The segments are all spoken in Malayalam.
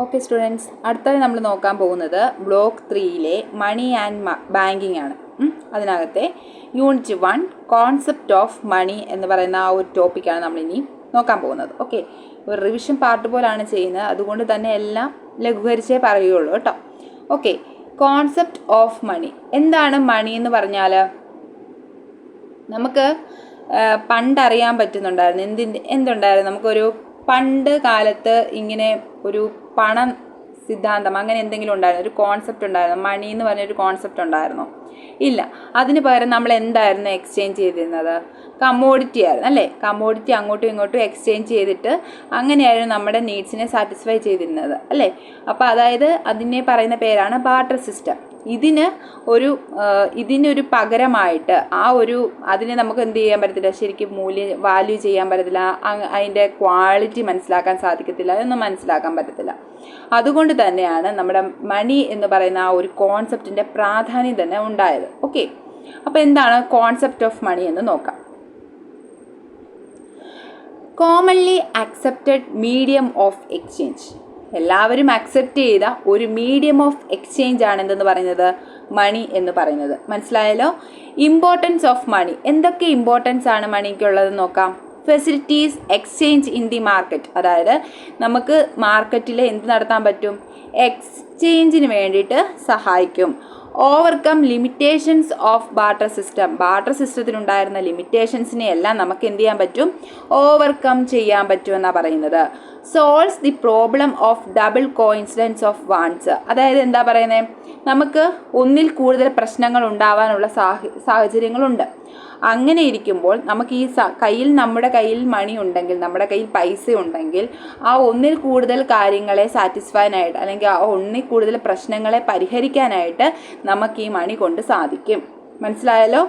ഓക്കെ സ്റ്റുഡൻസ്, അടുത്തത് നമ്മൾ നോക്കാൻ പോകുന്നത് ബ്ലോക്ക് 3-ലെ മണി ആൻഡ് ബാങ്കിങ് ആണ്. അതിനകത്തെ യൂണിറ്റ് 1 കോൺസെപ്റ്റ് ഓഫ് മണി എന്ന് പറയുന്ന ആ ഒരു ടോപ്പിക്കാണ് നമ്മളിനി നോക്കാൻ പോകുന്നത്. ഓക്കെ, ഒരു റിവിഷൻ പാർട്ട് പോലാണ് ചെയ്യുന്നത്, അതുകൊണ്ട് തന്നെ എല്ലാം ലഘൂകരിച്ചേ പറയുകയുള്ളൂ കേട്ടോ. ഓക്കെ, കോൺസെപ്റ്റ് ഓഫ് മണി എന്താണ്? മണി എന്ന് പറഞ്ഞാൽ നമുക്ക് പണ്ടറിയാൻ പറ്റുന്നുണ്ടായിരുന്നു. എന്തുണ്ടായിരുന്നു? നമുക്കൊരു പണ്ട് കാലത്ത് ഇങ്ങനെ ഒരു പണം സിദ്ധാന്തം അങ്ങനെ എന്തെങ്കിലും ഉണ്ടായിരുന്നു, ഒരു കോൺസെപ്റ്റ് ഉണ്ടായിരുന്നു. മണി എന്ന് പറഞ്ഞൊരു കോൺസെപ്റ്റ് ഉണ്ടായിരുന്നു? ഇല്ല. അതിന് പകരം നമ്മൾ എന്തായിരുന്നു എക്സ്ചേഞ്ച് ചെയ്തിരുന്നത്? കമ്മോഡിറ്റി ആയിരുന്നു അല്ലേ? കമ്മോഡിറ്റി അങ്ങോട്ടും ഇങ്ങോട്ടും എക്സ്ചേഞ്ച് ചെയ്തിട്ട് അങ്ങനെയായിരുന്നു നമ്മുടെ നീഡ്സിനെ സാറ്റിസ്ഫൈ ചെയ്തിരുന്നത് അല്ലേ? അപ്പോൾ അതായത് അതിനെ പറയുന്ന പേരാണ് ബാർട്ടർ സിസ്റ്റം. ഇതിനൊരു പകരമായിട്ട് അതിനെ നമുക്ക് എന്ത് ചെയ്യാൻ പറ്റത്തില്ല, ശരിക്കും വാല്യൂ ചെയ്യാൻ പറ്റത്തില്ല, അതിൻ്റെ ക്വാളിറ്റി മനസ്സിലാക്കാൻ സാധിക്കത്തില്ല, അതൊന്നും മനസ്സിലാക്കാൻ പറ്റത്തില്ല. അതുകൊണ്ട് തന്നെയാണ് നമ്മുടെ മണി എന്ന് പറയുന്ന ആ ഒരു കോൺസെപ്റ്റിൻ്റെ പ്രാധാന്യം തന്നെ ഉണ്ടായത്. ഓക്കെ, അപ്പോൾ എന്താണ് കോൺസെപ്റ്റ് ഓഫ് മണി എന്ന് നോക്കാം. Commonly accepted medium of exchange, എല്ലാവരും അക്സെപ്റ്റ് ചെയ്ത ഒരു മീഡിയം ഓഫ് എക്സ്ചേഞ്ച് ആണ് എന്തെന്ന് പറയുന്നത്? മണി എന്ന് പറയുന്നത്. മനസ്സിലായല്ലോ? ഇമ്പോർട്ടൻസ് ഓഫ് മണി, എന്തൊക്കെ ഇമ്പോർട്ടൻസ് ആണ് മണിക്കുള്ളത് നോക്കാം. Facilities exchange in the market, അതായത് നമുക്ക് മാർക്കറ്റിൽ എന്ത് നടത്താൻ പറ്റും? എക്സ്ചേഞ്ചിന് വേണ്ടിയിട്ട് സഹായിക്കും. Overcome limitations of barter system, barter സിസ്റ്റത്തിനുണ്ടായിരുന്ന ലിമിറ്റേഷൻസിനെ എല്ലാം നമുക്ക് എന്ത് ചെയ്യാൻ പറ്റും? ഓവർകം ചെയ്യാൻ പറ്റുമെന്നാണ് പറയുന്നത്. Solves the problem of double coincidence of wants, അതായത് എന്താ പറയുന്നത്? നമുക്ക് ഒന്നിൽ കൂടുതൽ പ്രശ്നങ്ങൾ ഉണ്ടാവാനുള്ള സാഹചര്യങ്ങളുണ്ട്. അങ്ങനെ ഇരിക്കുമ്പോൾ നമുക്ക് നമ്മുടെ കയ്യിൽ മണി ഉണ്ടെങ്കിൽ, നമ്മുടെ കയ്യിൽ പൈസ ഉണ്ടെങ്കിൽ, ആ ഒന്നിൽ കൂടുതൽ കാര്യങ്ങളെ സാറ്റിസ്ഫൈനായിട്ട് അല്ലെങ്കിൽ ആ ഒന്നിൽ കൂടുതൽ പ്രശ്നങ്ങളെ പരിഹരിക്കാനായിട്ട് നമുക്ക് ഈ മണി കൊണ്ട് സാധിക്കും. മനസ്സിലായല്ലോ?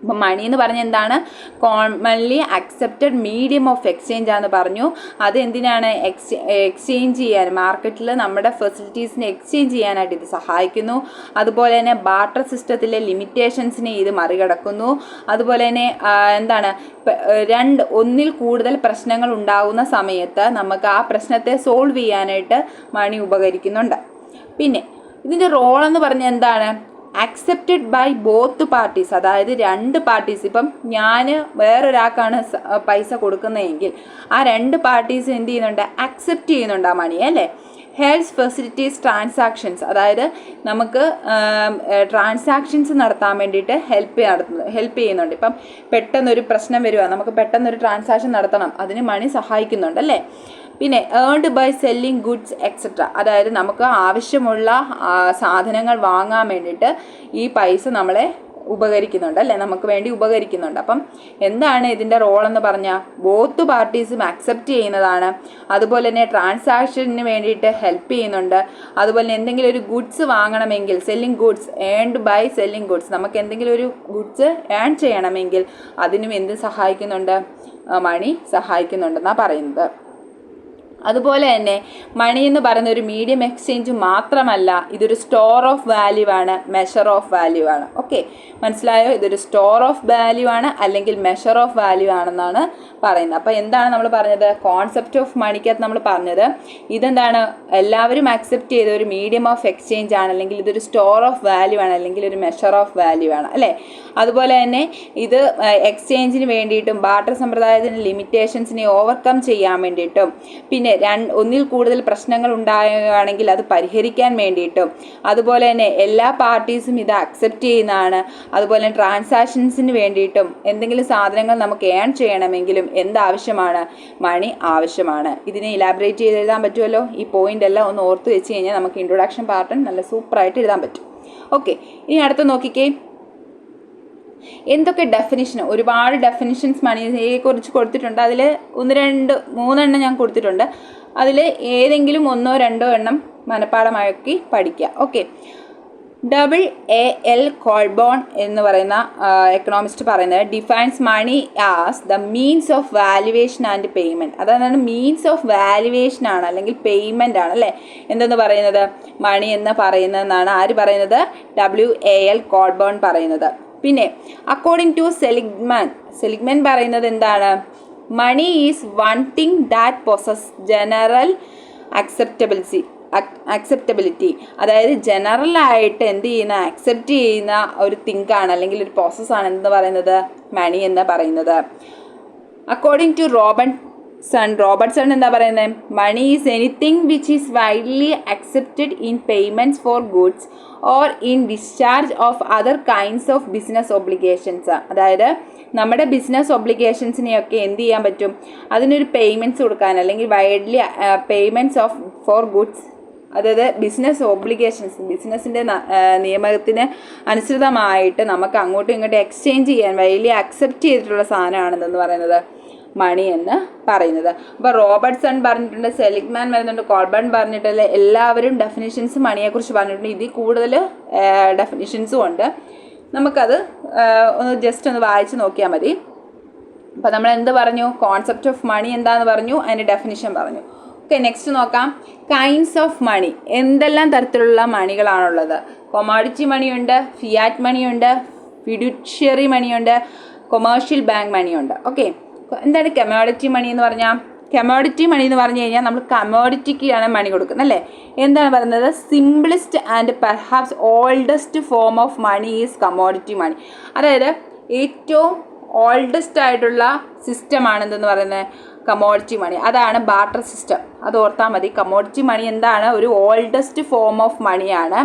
അപ്പം മണി എന്ന് പറഞ്ഞാൽ എന്താണ്? Commonly accepted medium of exchange ആണെന്ന് പറഞ്ഞു. അത് എന്തിനാണ്? എക്സ്ചേഞ്ച് ചെയ്യാൻ, മാർക്കറ്റിൽ നമ്മുടെ ഫെസിലിറ്റീസിനെ എക്സ്ചേഞ്ച് ചെയ്യാനായിട്ട് ഇത് സഹായിക്കുന്നു. അതുപോലെ തന്നെ ബാർട്ടർ സിസ്റ്റത്തിലെ ലിമിറ്റേഷൻസിനെ ഇത് മറികടക്കുന്നു. അതുപോലെ തന്നെ എന്താണ്, ഒന്നിൽ കൂടുതൽ പ്രശ്നങ്ങൾ ഉണ്ടാകുന്ന സമയത്ത് നമുക്ക് ആ പ്രശ്നത്തെ സോൾവ് ചെയ്യാനായിട്ട് മണി ഉപകരിക്കുന്നുണ്ട്. പിന്നെ ഇതിൻ്റെ റോൾ എന്ന് പറഞ്ഞാൽ എന്താണ്? അക്സെപ്റ്റഡ് ബൈ ബോത്ത് പാർട്ടീസ്, അതായത് രണ്ട് പാർട്ടീസ്, ഇപ്പം ഞാൻ വേറൊരാൾക്കാണ് പൈസ കൊടുക്കുന്നതെങ്കിൽ ആ രണ്ട് പാർട്ടീസ് എന്ത് ചെയ്യുന്നുണ്ട്? അക്സെപ്റ്റ് ചെയ്യുന്നുണ്ട് ആ മണി അല്ലേ? ഹെൽപ്സ് ഫെസിലിറ്റീസ് ട്രാൻസാക്ഷൻസ്, അതായത് നമുക്ക് ട്രാൻസാക്ഷൻസ് നടത്താൻ വേണ്ടിയിട്ട് ഹെൽപ്പ് ചെയ്യുന്നുണ്ട്. ഇപ്പം പെട്ടെന്നൊരു പ്രശ്നം വരിക, നമുക്ക് പെട്ടെന്നൊരു ട്രാൻസാക്ഷൻ നടത്തണം, അതിന് മണി സഹായിക്കുന്നുണ്ട് അല്ലേ? പിന്നെ earned by selling goods etcetera, അതായത് നമുക്ക് ആവശ്യമുള്ള സാധനങ്ങൾ വാങ്ങാൻ വേണ്ടിയിട്ട് ഈ പൈസ നമ്മളെ ഉപകരിക്കുന്നുണ്ട് അല്ലേ? നമുക്ക് വേണ്ടി ഉപകരിക്കുന്നുണ്ട്. അപ്പം എന്താണ് ഇതിൻ്റെ റോൾ എന്ന് പറഞ്ഞാൽ ബോത്ത് പാർട്ടീസും അക്സെപ്റ്റ് ചെയ്യുന്നതാണ്. അതുപോലെ തന്നെ ട്രാൻസാക്ഷന് വേണ്ടിയിട്ട് ഹെൽപ്പ് ചെയ്യുന്നുണ്ട്. അതുപോലെ തന്നെ എന്തെങ്കിലും ഒരു ഗുഡ്സ് വാങ്ങണമെങ്കിൽ, selling goods, earned by selling goods, നമുക്ക് എന്തെങ്കിലും ഒരു ഗുഡ്സ് ഏൺ ചെയ്യണമെങ്കിൽ അതിനും എന്ത് സഹായിക്കുന്നുണ്ട്? മണി സഹായിക്കുന്നുണ്ടെന്നാണ് പറയുന്നത്. അതുപോലെ തന്നെ മണി എന്ന് പറയുന്ന ഒരു മീഡിയം എക്സ്ചേഞ്ച് മാത്രമല്ല, ഇതൊരു സ്റ്റോർ ഓഫ് വാല്യൂ ആണ്, മെഷർ ഓഫ് വാല്യൂ ആണ്. ഓക്കെ, മനസ്സിലായോ? ഇതൊരു സ്റ്റോർ ഓഫ് വാല്യൂ ആണ് അല്ലെങ്കിൽ മെഷർ ഓഫ് വാല്യൂ ആണെന്നാണ് പറയുന്നത്. അപ്പോൾ എന്താണ് നമ്മൾ പറഞ്ഞത്? കോൺസെപ്റ്റ് ഓഫ് മണിക്കകത്ത് നമ്മൾ പറഞ്ഞത് ഇതെന്താണ്? എല്ലാവരും അക്സെപ്റ്റ് ചെയ്ത ഒരു മീഡിയം ഓഫ് എക്സ്ചേഞ്ച് ആണ്, അല്ലെങ്കിൽ ഇതൊരു സ്റ്റോർ ഓഫ് വാല്യൂ ആണ്, അല്ലെങ്കിൽ ഒരു മെഷർ ഓഫ് വാല്യൂ ആണ് അല്ലേ? അതുപോലെ തന്നെ ഇത് എക്സ്ചേഞ്ചിന് വേണ്ടിയിട്ടും ബാർട്ടർ സമ്പ്രദായത്തിൻ്റെ ലിമിറ്റേഷൻസിനെ ഓവർകം ചെയ്യാൻ വേണ്ടിയിട്ടും, പിന്നെ ഒന്നിൽ കൂടുതൽ പ്രശ്നങ്ങൾ ഉണ്ടാവുകയാണെങ്കിൽ അത് പരിഹരിക്കാൻ വേണ്ടിയിട്ടും, അതുപോലെ തന്നെ എല്ലാ പാർട്ടീസും ഇത് അക്സെപ്റ്റ് ചെയ്യുന്നതാണ്. അതുപോലെ തന്നെ ട്രാൻസാക്ഷൻസിന് വേണ്ടിയിട്ടും, എന്തെങ്കിലും സാധനങ്ങൾ നമുക്ക് ഏൺ ചെയ്യണമെങ്കിലും എന്താവശ്യമാണ്? മണി ആവശ്യമാണ്. ഇതിനെ ഇലാബറേറ്റ് ചെയ്ത് എഴുതാൻ പറ്റുമല്ലോ? ഈ പോയിന്റ് എല്ലാം ഒന്ന് ഓർത്ത് വെച്ച് കഴിഞ്ഞാൽ നമുക്ക് ഇൻട്രൊഡക്ഷൻ പാർട്ട് നല്ല സൂപ്പറായിട്ട് എഴുതാൻ പറ്റും. ഓക്കെ, ഇനി അടുത്ത് നോക്കിക്കേ, എന്തൊക്കെ ഡെഫിനിഷൻ, ഒരുപാട് ഡെഫിനിഷൻസ് മണിയെക്കുറിച്ച് കൊടുത്തിട്ടുണ്ട്. അതിൽ 3 ഞാൻ കൊടുത്തിട്ടുണ്ട്. അതിൽ ഏതെങ്കിലും 1-2 എണ്ണം മനഃപ്പാഠമാക്കി പഠിക്കുക. ഓക്കെ, WAL കോൾബോൺ എന്ന് പറയുന്ന എക്കണോമിസ്റ്റ് പറയുന്നത് defines money as the means of valuation and payment, അതാണ് മീൻസ് ഓഫ് വാല്യുവേഷൻ ആണ് അല്ലെങ്കിൽ പേയ്മെൻ്റ് ആണ് അല്ലേ? എന്തെന്ന് പറയുന്നത്? മണി എന്ന് പറയുന്നതെന്നാണ് ആര് പറയുന്നത്? WAL കോൾബോൺ പറയുന്നത്. പിന്നെ അക്കോർഡിംഗ് ടു സെലിഗ്മാൻ പറയുന്നത് എന്താണ്? Money is one thing that possess general acceptability, അതായത് ജനറലായിട്ട് എന്ത് ചെയ്യുന്ന അക്സെപ്റ്റ് ചെയ്യുന്ന ഒരു തിങ്കാണ് അല്ലെങ്കിൽ ഒരു പ്രോസസ്സാണ് എന്ന് പറയുന്നത് മണി എന്ന് പറയുന്നത്. അക്കോർഡിംഗ് ടു റോബർട്ട്സൺ എന്താ പറയുന്നത്? Money is anything which is widely accepted in payments for goods or in discharge of other kinds of business obligations. അതായത് നമ്മുടെ ബിസിനസ് ഒബ്ലിഗേഷൻസിനെയൊക്കെ എന്ത് ചെയ്യാൻ പറ്റും? അതിനൊരു പേയ്മെൻറ്റ്സ് കൊടുക്കാൻ, അല്ലെങ്കിൽ വൈഡ്ലി പേയ്മെൻറ്റ്സ് ഫോർ ഗുഡ്സ്, അതായത് ബിസിനസ് ഒബ്ലിഗേഷൻസ്, ബിസിനസ്സിൻ്റെ നിയമത്തിന് അനുസൃതമായിട്ട് നമുക്ക് അങ്ങോട്ടും ഇങ്ങോട്ടും എക്സ്ചേഞ്ച് ചെയ്യാൻ വൈഡ്ലി അക്സെപ്റ്റ് ചെയ്തിട്ടുള്ള സാധനമാണെന്ന് പറയുന്നത് മണി എന്ന് പറയുന്നത്. അപ്പോൾ റോബർട്ട്സൺ പറഞ്ഞിട്ടുണ്ട്, സെലിഗ്മാൻ വരുന്നുണ്ട്, കോൾബൺ പറഞ്ഞിട്ടുള്ള എല്ലാവരും ഡെഫിനിഷൻസ് മണിയെക്കുറിച്ച് പറഞ്ഞിട്ടുണ്ട്. ഇതിൽ കൂടുതൽ ഡെഫിനിഷൻസും ഉണ്ട്. നമുക്കത് ഒന്ന് വായിച്ച് നോക്കിയാൽ മതി. അപ്പോൾ നമ്മൾ എന്ത് പറഞ്ഞു? കോൺസെപ്റ്റ് ഓഫ് മണി എന്താണെന്ന് പറഞ്ഞു, അതിൻ്റെ ഡെഫിനിഷൻ പറഞ്ഞു. ഓക്കെ, നെക്സ്റ്റ് നോക്കാം. Kinds of money. എന്തെല്ലാം തരത്തിലുള്ള മണികളാണുള്ളത്? കൊമോഡിറ്റി മണിയുണ്ട്, ഫിയാറ്റ് മണിയുണ്ട്, ഫിഡ്യൂഷ്യറി മണിയുണ്ട്, കൊമേഴ്ഷ്യൽ ബാങ്ക് മണിയുണ്ട്. ഓക്കെ, എന്താണ് കമോഡിറ്റി മണി എന്ന് പറഞ്ഞാൽ? കമോഡിറ്റി മണി എന്ന് പറഞ്ഞു കഴിഞ്ഞാൽ നമ്മൾ കമോഡിറ്റിക്കാണ് മണി കൊടുക്കുന്നത് അല്ലേ? എന്താണ് പറയുന്നത്? Simplest and perhaps oldest form of money is commodity money. അതായത് ഏറ്റവും ഓൾഡസ്റ്റ് ആയിട്ടുള്ള സിസ്റ്റമാണ് എന്തെന്ന് പറയുന്നത്? Commodity money. അതാണ് ബാർട്ടർ സിസ്റ്റം. അത് ഓർത്താൽ മതി. കമോഡിറ്റി മണി എന്താണ്? ഒരു ഓൾഡസ്റ്റ് ഫോം ഓഫ് മണിയാണ്.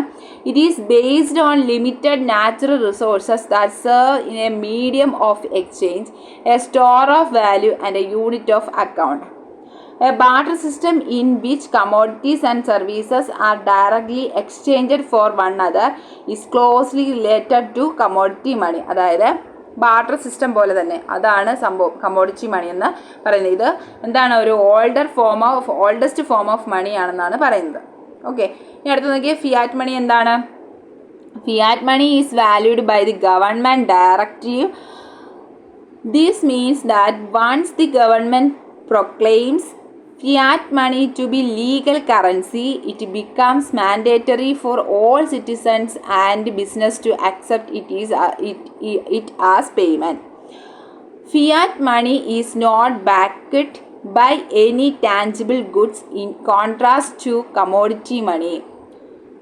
It is based on limited natural resources that serve in A medium of exchange, A store of value and A unit of account. A barter system in which commodities and services are directly exchanged for one another is closely related to commodity money. അതായത് ബാർട്ടർ സിസ്റ്റം പോലെ തന്നെ അതാണ് സംഭവം കമോഡിറ്റി മണി എന്ന് പറയുന്നത്. ഇത് എന്താണ്? ഒരു ഓൾഡസ്റ്റ് ഫോം ഓഫ് മണി ആണെന്നാണ് പറയുന്നത്. ഓക്കെ, ഇനി അടുത്ത് നോക്കിയാൽ ഫിയാറ്റ് മണി എന്താണ്? Fiat money is valued by the government directive. This means that once the government proclaims fiat money to be legal currency, it becomes mandatory for all citizens and business to accept it as payment. Fiat money is not backed by any tangible goods in contrast to commodity money.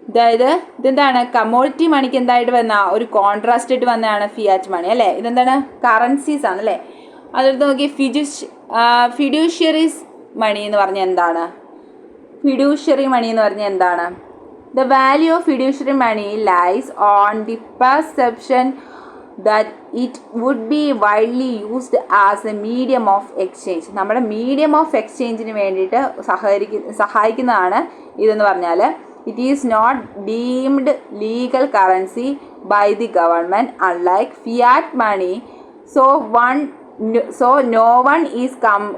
അതായത് ഇതെന്താണ്? കമോഡിറ്റി മണിക്ക് എന്തായിട്ട് വന്ന ഒരു കോൺട്രാസ്റ്റ് ആയിട്ട് വന്നതാണ് ഫിയാറ്റ് മണി അല്ലേ? ഇതെന്താണ്? കറൻസീസ് ആണ് അല്ലേ? അതെടുത്ത് നോക്കി. ഫിഡ്യൂഷ്യറീസ് മണി എന്ന് പറഞ്ഞാൽ എന്താണ്? ഫിഡ്യൂഷ്യറി മണി എന്ന് പറഞ്ഞാൽ എന്താണ്? The value of fiduciary money lies on the perception that it would be widely used as a medium of exchange. നമ്മുടെ മീഡിയം ഓഫ് എക്സ്ചേഞ്ചിന് വേണ്ടിയിട്ട് സഹായിക്കുന്നതാണ് ഇതെന്ന് പറഞ്ഞാൽ it is not deemed legal currency by the government unlike fiat money. So no one is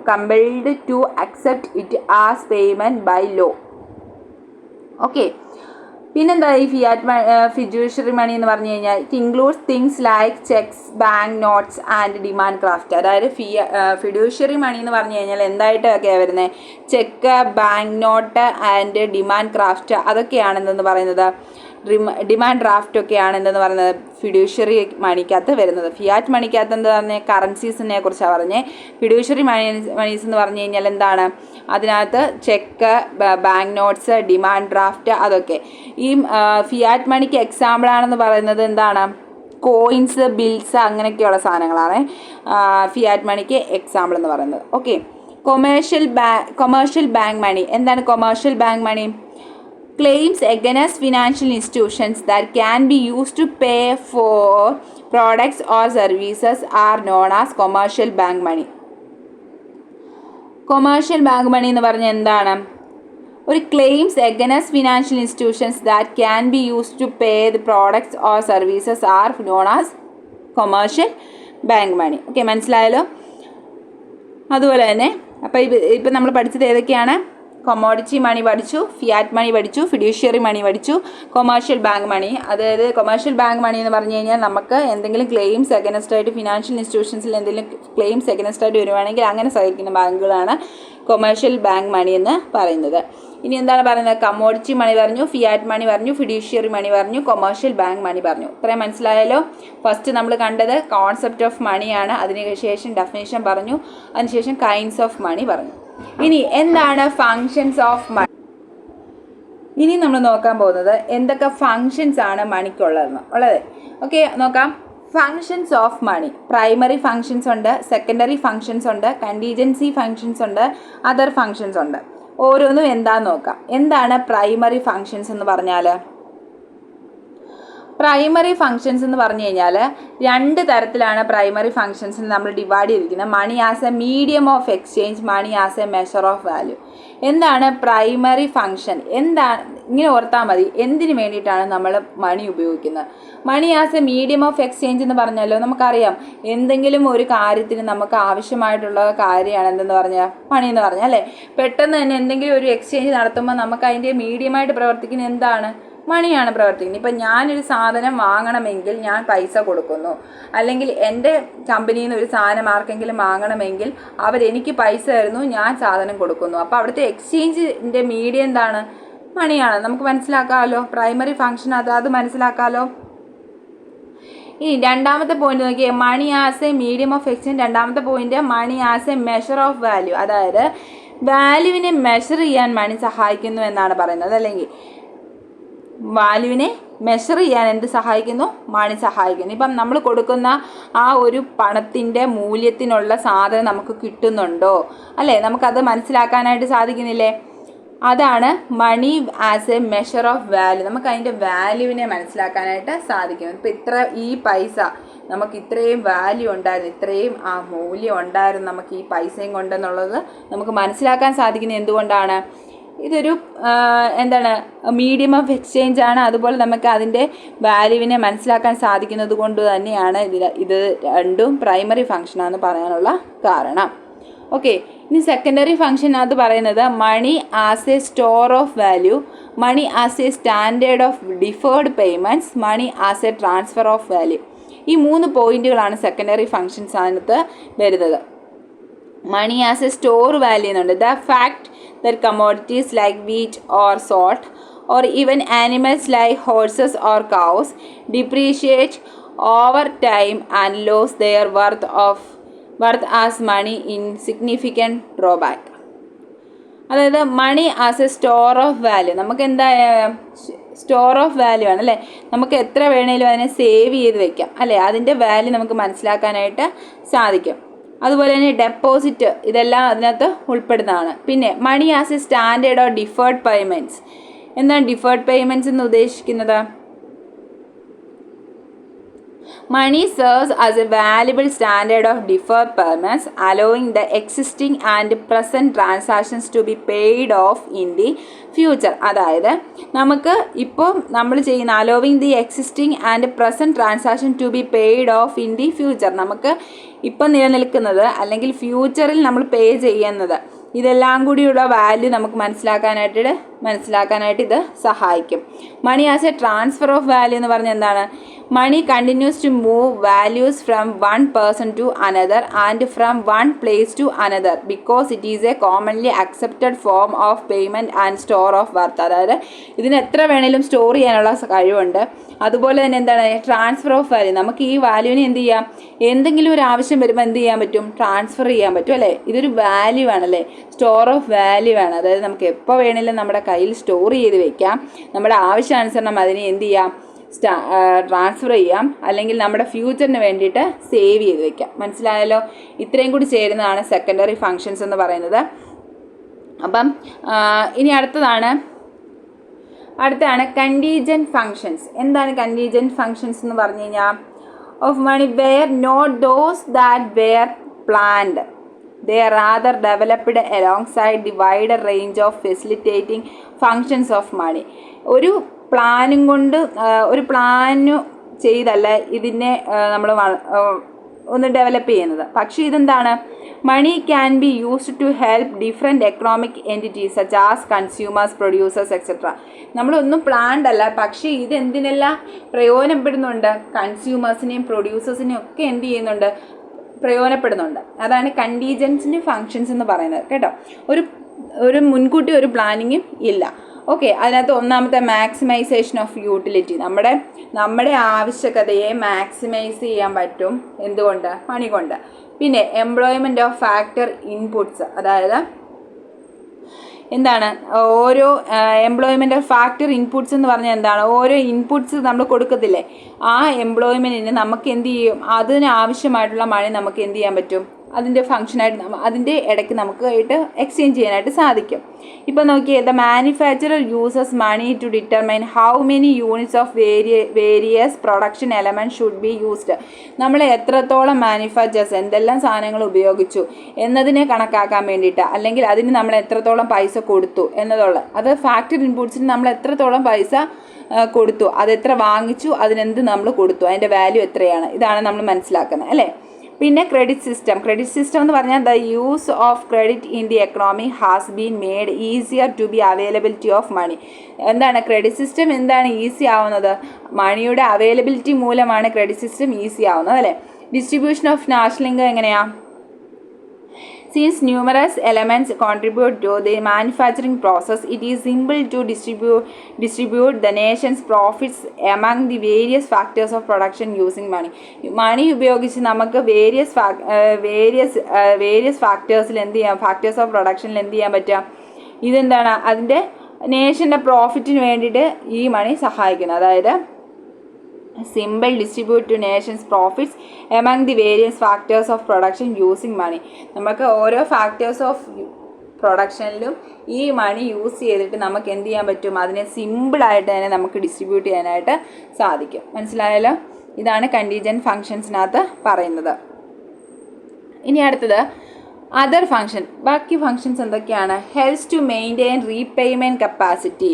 compelled to accept it as payment by law. Okay. പിന്നെന്താ ഈ ഫിഡ്യൂഷ്യറി മണി എന്ന് പറഞ്ഞു കഴിഞ്ഞാൽ it includes things like cheques, bank notes and demand craft. അതായത് ഫിഡ്യൂഷ്യറി മണി എന്ന് പറഞ്ഞു കഴിഞ്ഞാൽ എന്തായിട്ടൊക്കെയാണ് വരുന്നത്? Cheque, bank note and demand craft അതൊക്കെയാണെന്ന് പറയുന്നത്. ഡിമാൻഡ് ഡ്രാഫ്റ്റ് ഒക്കെയാണ് എന്തെന്ന് പറയുന്നത് ഫിഡ്യൂഷ്യറി മണിക്കകത്ത് വരുന്നത്. ഫിയാറ്റ് മണിക്കകത്ത് എന്താ പറഞ്ഞത്? കറൻസീസിനെ കുറിച്ചാണ് പറഞ്ഞത്. ഫിഡ്യൂഷ്യറി മണീസ് എന്ന് പറഞ്ഞു കഴിഞ്ഞാൽ എന്താണ്? അതിനകത്ത് check, bank notes, demand draft അതൊക്കെ. ഈ ഫിയാറ്റ് മണിക്ക് എക്സാമ്പിളാണെന്ന് പറയുന്നത് എന്താണ്? കോയിൻസ്, ബിൽസ് അങ്ങനെയൊക്കെയുള്ള സാധനങ്ങളാണ് ഫിയാറ്റ് മണിക്ക് എക്സാമ്പിൾ എന്ന് പറയുന്നത്. ഓക്കെ, കൊമേഴ്ഷ്യൽ ബാങ്ക് മണി. എന്താണ് commercial bank money? Claims against financial institutions that can be used to pay for products or services are known as commercial bank money. Commercial bank money എന്ന് പറഞ്ഞാൽ എന്താണ്? ഒരു claims against financial institutions that can be used to pay the products or services are known as commercial bank money. Okay, മനസ്സിലായല്ലോ? അതുപോലെ തന്നെ അപ്പോൾ ഇപ്പം നമ്മൾ പഠിച്ചത് ഏതൊക്കെയാണ്? കൊമോഡിറ്റി മണി പഠിച്ചു, ഫിയാറ്റ് മണി പഠിച്ചു, ഫിഡ്യൂഷ്യറി മണി പഠിച്ചു, കൊമേഴ്ഷ്യൽ ബാങ്ക് മണി. അതായത് കൊമേഴ്ഷ്യൽ ബാങ്ക് മണി എന്ന് പറഞ്ഞു കഴിഞ്ഞാൽ നമുക്ക് എന്തെങ്കിലും ക്ലെയിംസ് എഗനസ്റ്റ് ആയിട്ട് ഫിനാൻഷ്യൽ ഇൻസ്റ്റിറ്റ്യൂഷൻസിൽ എന്തെങ്കിലും ക്ലെയിംസ് എഗനസ്റ്റ് ആയിട്ട് വരുവാണെങ്കിൽ അങ്ങനെ സഹായിക്കുന്ന ബാങ്കുകളാണ് കൊമേഴ്ഷ്യൽ ബാങ്ക് മണി എന്ന് പറയുന്നത്. ഇനി എന്താണ് പറയുന്നത്? കമോഡിറ്റി മണി പറഞ്ഞു, ഫിയാറ്റ് മണി പറഞ്ഞു, ഫിഡ്യൂഷ്യറി മണി പറഞ്ഞു, കൊമേഴ്ഷ്യൽ ബാങ്ക് മണി പറഞ്ഞു. ഇത്രയും മനസ്സിലായല്ലോ? ഫസ്റ്റ് നമ്മൾ കണ്ടത് കോൺസെപ്റ്റ് ഓഫ് മണിയാണ്. അതിനുശേഷം ഡെഫിനേഷൻ പറഞ്ഞു, അതിനുശേഷം കൈൻഡ്സ് ഓഫ് മണി പറഞ്ഞു. ഇനി എന്താണ് ഫങ്ഷൻസ് ഓഫ് മണി? ഇനി നമ്മൾ നോക്കാൻ പോകുന്നത് എന്തൊക്കെ ഫങ്ഷൻസ് ആണ് മണിക്കുള്ളത്. ഓക്കെ, നോക്കാം. Functions of money. Primary functions ഉണ്ട്, സെക്കൻഡറി ഫങ്ഷൻസ് ഉണ്ട്, കണ്ടീജൻസി ഫങ്ഷൻസ് ഉണ്ട്, അതർ ഫങ്ഷൻസ് ഉണ്ട്. ഓരോന്നും എന്താന്ന് നോക്കാം. എന്താണ് പ്രൈമറി ഫങ്ഷൻസ് എന്ന് പറഞ്ഞാൽ? പ്രൈമറി ഫങ്ഷൻസ് എന്ന് പറഞ്ഞു കഴിഞ്ഞാൽ 2 തരത്തിലാണ് പ്രൈമറി ഫങ്ഷൻസിന് നമ്മൾ ഡിവൈഡ് ചെയ്തിരിക്കുന്നത്. Money as a medium of exchange, money as a measure of value. എന്താണ് പ്രൈമറി ഫങ്ഷൻ? എന്താണ്? ഇങ്ങനെ ഓർത്താൽ മതി എന്തിനു വേണ്ടിയിട്ടാണ് നമ്മൾ മണി ഉപയോഗിക്കുന്നത്. Money as a medium of exchange എന്ന് പറഞ്ഞാലോ നമുക്കറിയാം, എന്തെങ്കിലും ഒരു കാര്യത്തിന് നമുക്ക് ആവശ്യമായിട്ടുള്ള കാര്യമാണ് എന്തെന്ന് പറഞ്ഞാൽ മണി എന്ന് പറഞ്ഞാൽ അല്ലേ. പെട്ടെന്ന് തന്നെ എന്തെങ്കിലും ഒരു എക്സ്ചേഞ്ച് നടത്തുമ്പോൾ നമുക്ക് അതിൻ്റെ മീഡിയമായിട്ട് പ്രവർത്തിക്കുന്ന എന്താണ്? മണിയാണ് പ്രവർത്തിക്കുന്നത്. ഇപ്പം ഞാനൊരു സാധനം വാങ്ങണമെങ്കിൽ ഞാൻ പൈസ കൊടുക്കുന്നു, അല്ലെങ്കിൽ എൻ്റെ കമ്പനിയിൽ നിന്ന് ഒരു സാധനം ആർക്കെങ്കിലും വാങ്ങണമെങ്കിൽ അവരെനിക്ക് പൈസ തരുന്നു, ഞാൻ സാധനം കൊടുക്കുന്നു. അപ്പോൾ അവിടുത്തെ എക്സ്ചേഞ്ചിൻ്റെ മീഡിയം എന്താണ്? മണിയാണ്. നമുക്ക് മനസ്സിലാക്കാമല്ലോ, പ്രൈമറി ഫങ്ഷൻ അത് മനസ്സിലാക്കാമല്ലോ. ഇനി രണ്ടാമത്തെ പോയിന്റ് നോക്കിയേ, money as a medium of exchange. രണ്ടാമത്തെ point money as a measure of value. അതായത് വാല്യൂവിനെ മെഷർ ചെയ്യാൻ മണി സഹായിക്കുന്നു എന്നാണ് പറയുന്നത്. അല്ലെങ്കിൽ വാല്യൂവിനെ മെഷർ ചെയ്യാൻ എന്ത് സഹായിക്കുന്നു? മണി സഹായിക്കുന്നു. ഇപ്പം നമ്മൾ കൊടുക്കുന്ന ആ ഒരു പണത്തിൻ്റെ മൂല്യത്തിനുള്ള സാധനം നമുക്ക് കിട്ടുന്നുണ്ടോ അല്ലേ, നമുക്കത് മനസ്സിലാക്കാനായിട്ട് സാധിക്കുന്നില്ലേ? അതാണ് money as a measure of value. നമുക്ക് അതിൻ്റെ വാല്യൂവിനെ മനസ്സിലാക്കാനായിട്ട് സാധിക്കും. ഇപ്പം ഈ പൈസ നമുക്ക് ഇത്രയും വാല്യൂ ഉണ്ടായിരുന്നു, ഇത്രയും ആ മൂല്യം ഉണ്ടായിരുന്നു നമുക്ക് ഈ പൈസയും കൊണ്ടെന്നുള്ളത് നമുക്ക് മനസ്സിലാക്കാൻ സാധിക്കുന്നത് എന്തുകൊണ്ടാണ്? ഇതൊരു എന്താണ് മീഡിയം ഓഫ് എക്സ്ചേഞ്ച് ആണ്. അതുപോലെ നമുക്ക് അതിൻ്റെ വാല്യൂവിനെ മനസ്സിലാക്കാൻ സാധിക്കുന്നത് കൊണ്ട് തന്നെയാണ് ഇത് രണ്ടും പ്രൈമറി ഫങ്ഷനാണെന്ന് പറയാനുള്ള കാരണം. ഓക്കെ, ഇനി സെക്കൻഡറി ഫങ്ഷൻ അത് പറയുന്നത് money as a store of value, money as a standard of deferred payments, money as a transfer of value. ഈ 3 പോയിന്റുകളാണ് സെക്കൻഡറി ഫങ്ഷൻസ് അതിനകത്ത് വരുന്നത്. Money as a store value എന്നുണ്ട്. The fact that commodities like wheat or salt or even animals like horses or cows depreciate over time and lose their worth as money in significant drawback. അതായത് money as a store of value. നമുക്ക് എന്താ സ്റ്റോർ ഓഫ് വാല്യൂ ആണ് അല്ലേ. നമുക്ക് എത്ര വേണേലും അതിനെ സേവ് ചെയ്ത് വെക്കാം അല്ലേ. അതിൻ്റെ വാല്യൂ നമുക്ക് മനസ്സിലാക്കാനായിട്ട് സാധിക്കും. അതുപോലെ തന്നെ ഡെപ്പോസിറ്റ്, ഇതെല്ലാം അതിനകത്ത് ഉൾപ്പെടുന്നതാണ്. പിന്നെ money as a standard or deferred payments. എന്താണ് ഡിഫേർഡ് പേയ്മെൻറ്റ്സ് എന്ന് ഉദ്ദേശിക്കുന്നത്? Money serves as a valuable standard of deferred payments, allowing the existing and present transactions to be paid off in the future. അതായത് നമുക്ക് ഇപ്പോൾ നമ്മൾ ചെയ്യുന്ന allowing the existing and present transaction to be paid off in the future, നമുക്ക് ഇപ്പം നിലനിൽക്കുന്നത് അല്ലെങ്കിൽ ഫ്യൂച്ചറിൽ നമ്മൾ പേ ചെയ്യുന്നത്, ഇതെല്ലാം കൂടിയുള്ള വാല്യൂ നമുക്ക് മനസ്സിലാക്കാനായിട്ട് ഇത് സഹായിക്കും. Money as a transfer of value എന്ന് പറഞ്ഞാൽ എന്താണ്? Money continues to move values from one person to another and from one place to another because it is a commonly accepted form of payment and store of worth. അതായത് ഇതിന് എത്ര വേണേലും സ്റ്റോർ ചെയ്യാനുള്ള കഴിവുണ്ട്. അതുപോലെ തന്നെ എന്താണ് ട്രാൻസ്ഫർ ഓഫ് വാല്യൂ? നമുക്ക് ഈ വാല്യൂവിനെ എന്ത് ചെയ്യാം? എന്തെങ്കിലും ഒരു ആവശ്യം വരുമ്പോൾ എന്ത് ചെയ്യാൻ പറ്റും? ട്രാൻസ്ഫർ ചെയ്യാൻ പറ്റും അല്ലേ. ഇതൊരു വാല്യൂ ആണല്ലേ, സ്റ്റോർ ഓഫ് വാല്യൂ ആണ്. അതായത് നമുക്ക് എപ്പോൾ വേണേലും നമ്മുടെ കയ്യിൽ സ്റ്റോർ ചെയ്ത് വെക്കാം. നമ്മുടെ ആവശ്യാനുസരണം അതിനെ എന്ത് ചെയ്യാം? ട്രാൻസ്ഫർ ചെയ്യാം, അല്ലെങ്കിൽ നമ്മുടെ ഫ്യൂച്ചറിന് വേണ്ടിയിട്ട് സേവ് ചെയ്ത് വെക്കാം. മനസ്സിലായല്ലോ? ഇത്രയും കൂടി ചേരുന്നതാണ് സെക്കൻഡറി ഫങ്ഷൻസ് എന്ന് പറയുന്നത്. അപ്പം ഇനി അടുത്തതാണ് കണ്ടീജൻറ്റ് ഫങ്ഷൻസ്. എന്താണ് കണ്ടീജൻറ്റ് ഫങ്ഷൻസ് എന്ന് പറഞ്ഞു കഴിഞ്ഞാൽ? Of money were not those that were planned, they are rather developed alongside the wider range of facilitating functions of money. ഒരു പ്ലാനും കൊണ്ട് ഒരു പ്ലാന് ചെയ്തല്ല ഇതിനെ നമ്മൾ ഒന്ന് ഡെവലപ്പ് ചെയ്യുന്നത്. പക്ഷേ ഇതെന്താണ്? Money can be used to help different economic entities such as consumers, producers etcetera. നമ്മളൊന്നും പ്ലാൻഡ് അല്ല, പക്ഷേ ഇത് എന്തിനെല്ലാം പ്രയോജനപ്പെടുന്നുണ്ട്? കൺസ്യൂമേഴ്സിനെയും പ്രൊഡ്യൂസേഴ്സിനെയും ഒക്കെ എന്ത് ചെയ്യുന്നുണ്ട്? പ്രയോജനപ്പെടുന്നുണ്ട്. അതാണ് കണ്ടീജൻസിൻ്റെ ഫങ്ഷൻസ് എന്ന് പറയുന്നത് കേട്ടോ. ഒരു മുൻകൂട്ടി ഒരു പ്ലാനിങ്ങും ഇല്ല. ഓക്കെ, അതിനകത്ത് ഒന്നാമത്തെ മാക്സിമൈസേഷൻ ഓഫ് യൂട്ടിലിറ്റി. നമ്മുടെ ആവശ്യകതയെ മാക്സിമൈസ് ചെയ്യാൻ പറ്റും. എന്തുകൊണ്ട്? മണി കൊണ്ട്. പിന്നെ എംപ്ലോയ്മെൻറ്റ് ഓഫ് ഫാക്ടർ ഇൻപുട്സ്, അതായത് എന്താണ് ഓരോ എംപ്ലോയ്മെൻ്റ് ഫാക്ടർ ഇൻപുട്സ് എന്ന് പറഞ്ഞാൽ എന്താണ്, ഓരോ ഇൻപുട്സ് നമ്മൾ കൊടുക്കത്തില്ലേ, ആ എംപ്ലോയ്മെൻറ്റിന് നമുക്ക് എന്ത് ചെയ്യും, അതിന് ആവശ്യമായിട്ടുള്ള മണി നമുക്ക് എന്ത് ചെയ്യാൻ പറ്റും, അതിൻ്റെ ഫംഗ്ഷനായിട്ട് അതിൻ്റെ ഇടയ്ക്ക് നമുക്ക് ആയിട്ട് എക്സ്ചേഞ്ച് ചെയ്യാനായിട്ട് സാധിക്കും. ഇപ്പോൾ നോക്കിയേ, the manufacturer uses money to determine how many units of various production element should be used. നമ്മൾ എത്രത്തോളം മാനുഫാക്ചേഴ്സ് എന്തെല്ലാം സാധനങ്ങൾ ഉപയോഗിച്ചു എന്നതിനെ കണക്കാക്കാൻ വേണ്ടിയിട്ട്, അല്ലെങ്കിൽ അതിന് നമ്മൾ എത്രത്തോളം പൈസ കൊടുത്തു എന്നതുള്ള, അത് ഫാക്ടറി ഇൻപുട്സിന് നമ്മൾ എത്രത്തോളം പൈസ കൊടുത്തു, അതെത്ര വാങ്ങിച്ചു, അതിനെന്ത് നമ്മൾ കൊടുത്തു, അതിൻ്റെ വാല്യൂ എത്രയാണ്, ഇതാണ് നമ്മൾ മനസ്സിലാക്കുന്നത് അല്ലേ. പിന്നെ ക്രെഡിറ്റ് സിസ്റ്റം എന്ന് പറഞ്ഞാൽ the use of credit in the economy has been made easier to be availability of money. എന്താണ് ക്രെഡിറ്റ് സിസ്റ്റം, എന്താണ് ഈസി ആവുന്നത്, മണിയുടെ അവൈലബിലിറ്റി മൂലമാണ് ക്രെഡിറ്റ് സിസ്റ്റം ഈസി ആവുന്നത് അല്ലേ. ഡിസ്ട്രിബ്യൂഷൻ ഓഫ് നാഷണൽ ഇൻകം എങ്ങനെയാണ്? Since numerous elements contribute to the manufacturing process, it is simple to distribute the nation's profits among the various factors of production using money. മണി ഉപയോഗിച്ച് നമുക്ക് വേരിയസ് ഫാക്ടേഴ്സിൽ എന്ത് ചെയ്യാം, ഫാക്ടേഴ്സ് ഓഫ് പ്രൊഡക്ഷനിൽ എന്ത് ചെയ്യാൻ പറ്റുക, ഇതെന്താണ് അതിൻ്റെ നേഷൻ്റെ പ്രോഫിറ്റിന് വേണ്ടിയിട്ട് ഈ മണി സഹായിക്കുന്നത്. അതായത് simple distribute to nations profits among the various factors of production using money. നമുക്ക് ഓരോ ഫാക്ടേഴ്സ് ഓഫ് പ്രൊഡക്ഷനിലും ഈ മണി യൂസ് ചെയ്തിട്ട് നമുക്ക് എന്ത് ചെയ്യാൻ പറ്റും, അതിനെ സിമ്പിളായിട്ട് തന്നെ നമുക്ക് ഡിസ്ട്രിബ്യൂട്ട് ചെയ്യാനായിട്ട് സാധിക്കും. മനസ്സിലായല്ലോ, ഇതാണ് കണ്ടീജൻറ്റ് ഫങ്ഷൻസിനകത്ത് പറയുന്നത്. ഇനി അടുത്തത് അതർ ഫങ്ഷൻ. ബാക്കി ഫങ്ഷൻസ് എന്തൊക്കെയാണ്? Helps to maintain repayment capacity.